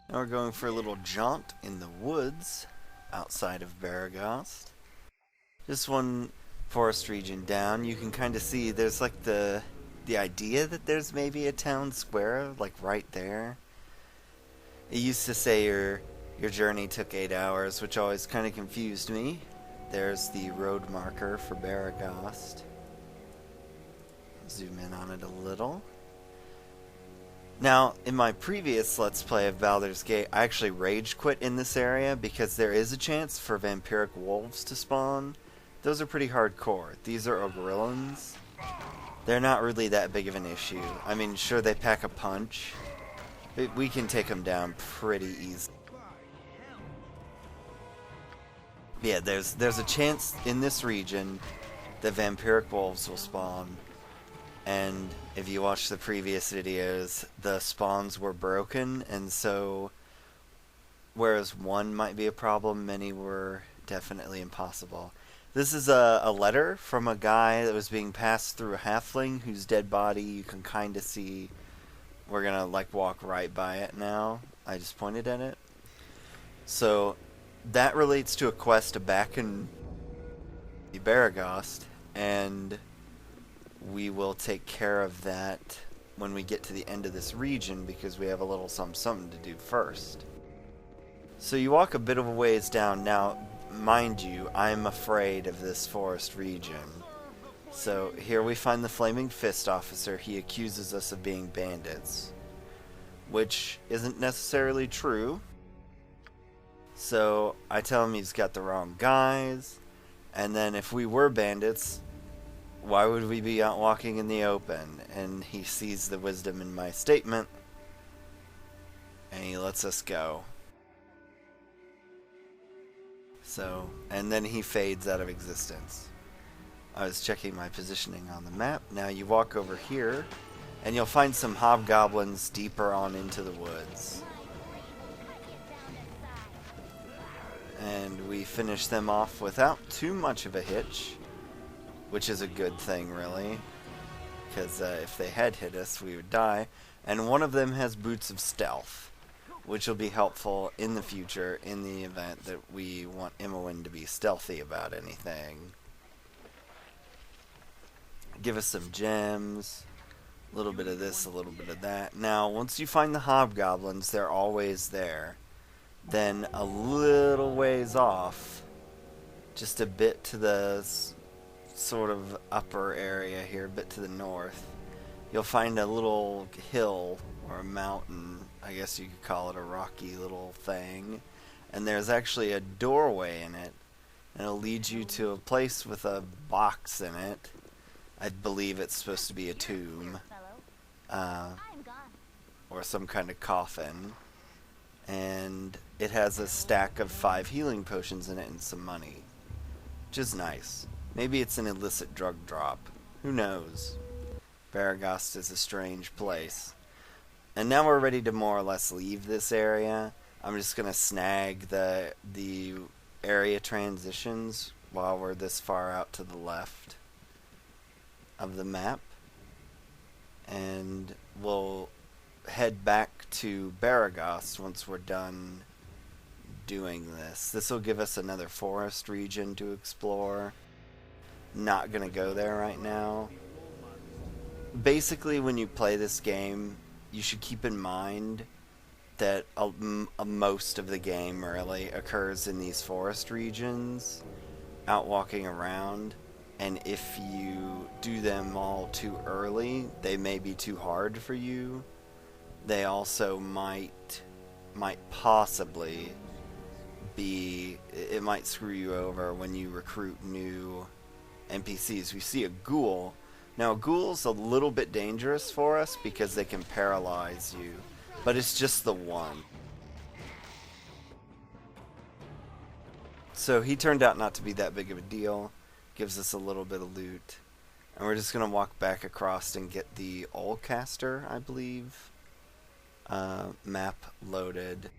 Now we're going for a little jaunt in the woods outside of Baragast. Just one forest region down, you can kind of see there's like the idea that there's maybe a town square like right there. It used to say your journey took 8 hours, which always kind of confused me. There's the road marker for Baragast. Zoom in on it a little. Now, in my previous Let's Play of Baldur's Gate, I actually rage quit in this area because there is a chance for vampiric wolves to spawn. Those are pretty hardcore. These are ogrillons. They're not really that big of an issue. I mean, sure, they pack a punch, but we can take them down pretty easily. Yeah, there's a chance in this region that vampiric wolves will spawn. And if you watch the previous videos, the spawns were broken, and so whereas one might be a problem, many were definitely impossible. This is a letter from a guy that was being passed through a halfling whose dead body you can kind of see. We're gonna like walk right by it now. I just pointed at it. So that relates to a quest back in Baragast, and we will take care of that when we get to the end of this region because we have a little something to do first. So you walk a bit of a ways down. Now, mind you, I'm afraid of this forest region. So here we find the Flaming Fist officer. He accuses us of being bandits, which isn't necessarily true. So I tell him he's got the wrong guys, and then if we were bandits, why would we be out walking in the open? And he sees the wisdom in my statement, and he lets us go. So, and then he fades out of existence. I was checking my positioning on the map. Now you walk over here, and you'll find some hobgoblins deeper on into the woods. And we finish them off without too much of a hitch, which is a good thing, really, because if they had hit us, we would die. And one of them has boots of stealth, which will be helpful in the future in the event that we want Imoen to be stealthy about anything. Give us some gems, a little bit of this, a little bit of that. Now, once you find the hobgoblins, they're always there. Then a little ways off, just a bit to the sort of upper area here, a bit to the north, you'll find a little hill or a mountain. I guess you could call it a rocky little thing, and there's actually a doorway in it, and it'll lead you to a place with a box in it. I believe it's supposed to be a tomb, or some kind of coffin, and it has a stack of 5 healing potions in it and some money, which is nice. Maybe it's an illicit drug drop. Who knows? Baragast is a strange place. And now we're ready to more or less leave this area. I'm just going to snag the area transitions while we're this far out to the left of the map. And we'll head back to Baragast once we're done doing this. This will give us another forest region to explore. Not gonna go there right now. Basically, when you play this game, you should keep in mind that most of the game really occurs in these forest regions, out walking around, and if you do them all too early, they may be too hard for you. They also might possibly be, it might screw you over when you recruit new NPCs. We see a ghoul. Now, a ghoul's a little bit dangerous for us because they can paralyze you, but it's just the one. So he turned out not to be that big of a deal. Gives us a little bit of loot. And we're just going to walk back across and get the Oldcaster, I believe, map loaded.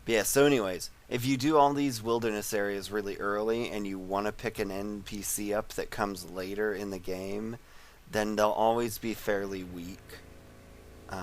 But yeah, so anyways, if you do all these wilderness areas really early and you want to pick an NPC up that comes later in the game, then they'll always be fairly weak.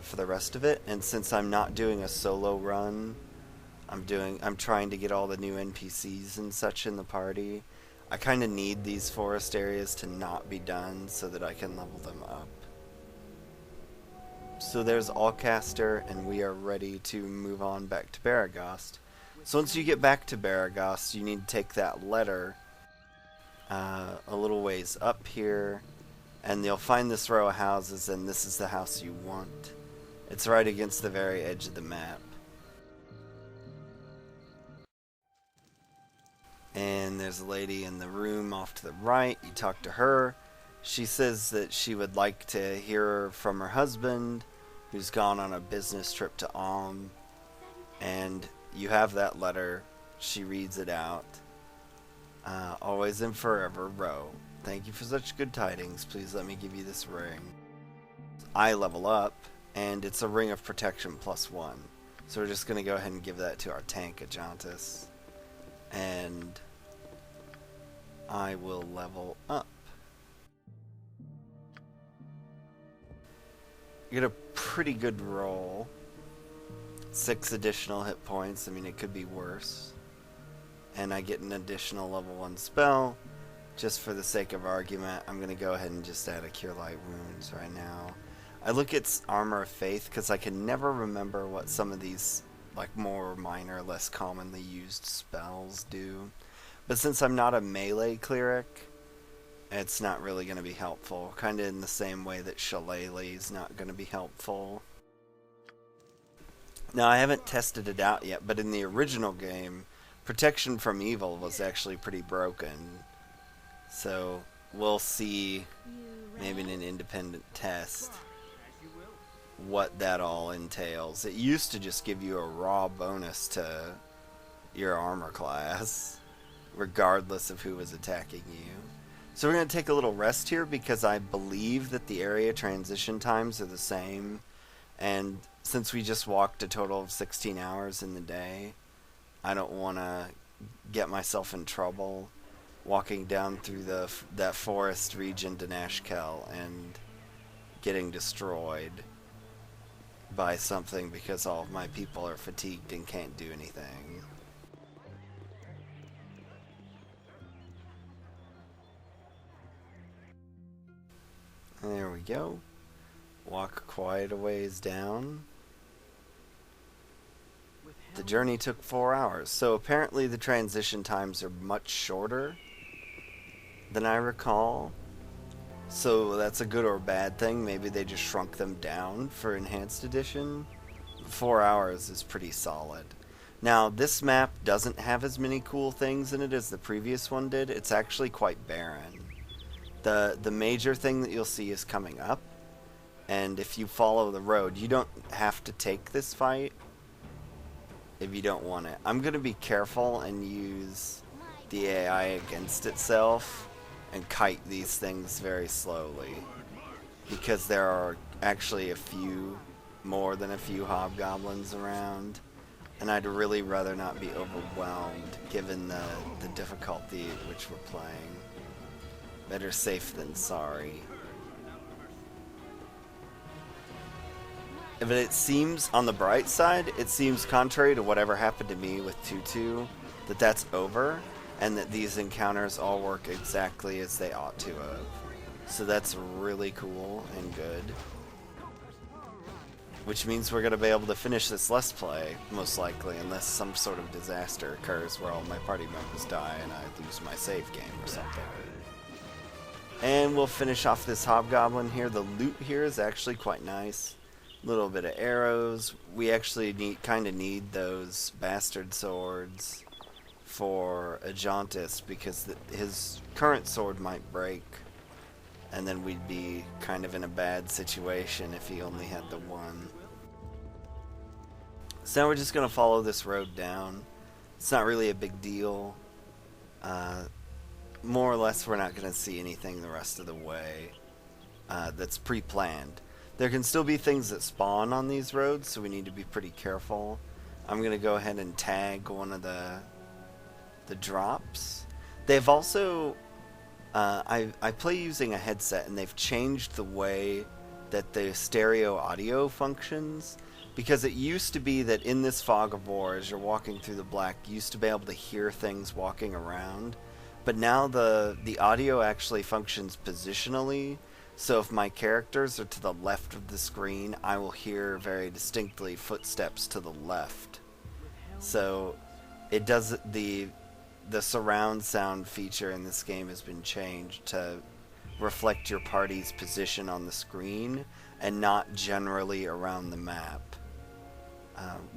for the rest of it. And since I'm not doing a solo run, I'm trying to get all the new NPCs and such in the party. I kind of need these forest areas to not be done so that I can level them up. So there's Allcaster, and we are ready to move on back to Baragost. So once you get back to Baragost, you need to take that letter a little ways up here, and you'll find this row of houses, and this is the house you want. It's right against the very edge of the map. And there's a lady in the room off to the right. You talk to her. She says that she would like to hear from her husband, who's gone on a business trip to Alm. And you have that letter. She reads it out. Always and forever, Row. Thank you for such good tidings. Please let me give you this ring. I level up, and it's a ring of protection +1. So we're just going to go ahead and give that to our tank, Ajantis. And I will level up. You get a pretty good roll. 6 additional hit points. I mean, it could be worse. And I get an additional level 1 spell. Just for the sake of argument, I'm going to go ahead and just add a Cure Light Wounds right now. I look at Armor of Faith because I can never remember what some of these like more minor, less commonly used spells do. But since I'm not a melee cleric, it's not really going to be helpful. Kind of in the same way that Shillelagh is not going to be helpful. Now, I haven't tested it out yet, but in the original game, Protection from Evil was actually pretty broken. So, we'll see, maybe in an independent test, what that all entails. It used to just give you a raw bonus to your armor class, regardless of who was attacking you. So we're going to take a little rest here because I believe that the area transition times are the same. And since we just walked a total of 16 hours in the day, I don't want to get myself in trouble walking down through that forest region to Nashkel and getting destroyed by something because all of my people are fatigued and can't do anything. There we go. Walk quite a ways down. The journey took 4 hours, so apparently the transition times are much shorter than I recall. So that's a good or bad thing. Maybe they just shrunk them down for Enhanced Edition. 4 hours is pretty solid. Now, this map doesn't have as many cool things in it as the previous one did. It's actually quite barren. The major thing that you'll see is coming up, and if you follow the road, you don't have to take this fight if you don't want it. I'm going to be careful and use the AI against itself and kite these things very slowly, because there are actually more than a few hobgoblins around, and I'd really rather not be overwhelmed given the difficulty at which we're playing. Better safe than sorry. But it seems, on the bright side, it seems contrary to whatever happened to me with Tutu, that that's over, and that these encounters all work exactly as they ought to have. So that's really cool and good. Which means we're going to be able to finish this Let's Play, most likely, unless some sort of disaster occurs where all my party members die and I lose my save game or something. And we'll finish off this hobgoblin here. The loot here is actually quite nice. A little bit of arrows. We actually kind of need those bastard swords for Ajantis because his current sword might break, and then we'd be kind of in a bad situation if he only had the one. So now we're just going to follow this road down. It's not really a big deal. More or less, we're not going to see anything the rest of the way that's pre-planned. There can still be things that spawn on these roads, so we need to be pretty careful. I'm going to go ahead and tag one of the drops. They've also... I play using a headset, and they've changed the way that the stereo audio functions, because it used to be that in this fog of war, as you're walking through the black, you used to be able to hear things walking around, but now the audio actually functions positionally. So if my characters are to the left of the screen, I will hear very distinctly footsteps to the left. So it does the surround sound feature in this game has been changed to reflect your party's position on the screen and not generally around the map,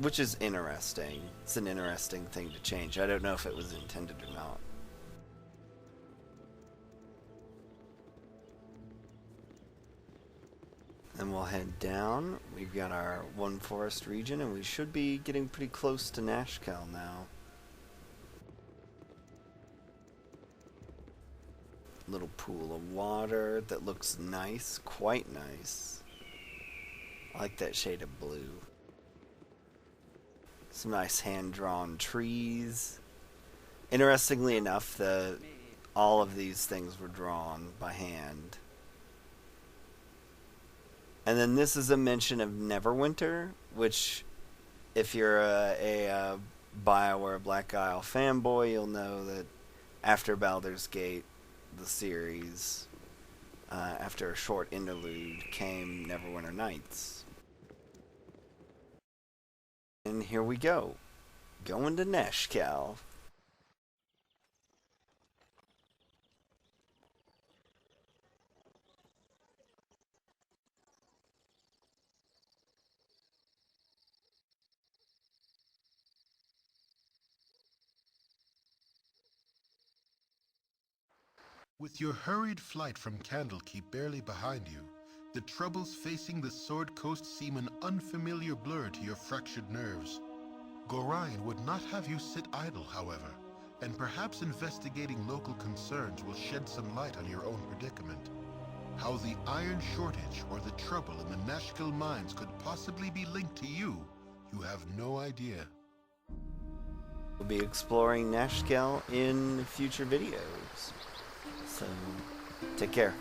which is interesting. It's an interesting thing to change. I don't know if it was intended or not. Then we'll head down. We've got our one forest region, and we should be getting pretty close to Nashkel now. Little pool of water that looks nice, quite nice. I like that shade of blue. Some nice hand-drawn trees. Interestingly enough, all of these things were drawn by hand. And then this is a mention of Neverwinter, which, if you're a BioWare Black Isle fanboy, you'll know that after Baldur's Gate, the series, after a short interlude, came Neverwinter Nights. And here we go, going to Nashkel. With your hurried flight from Candlekeep barely behind you, the troubles facing the Sword Coast seem an unfamiliar blur to your fractured nerves. Gorion would not have you sit idle, however, and perhaps investigating local concerns will shed some light on your own predicament. How the iron shortage or the trouble in the Nashkel mines could possibly be linked to you, you have no idea. We'll be exploring Nashkel in future videos. So, take care.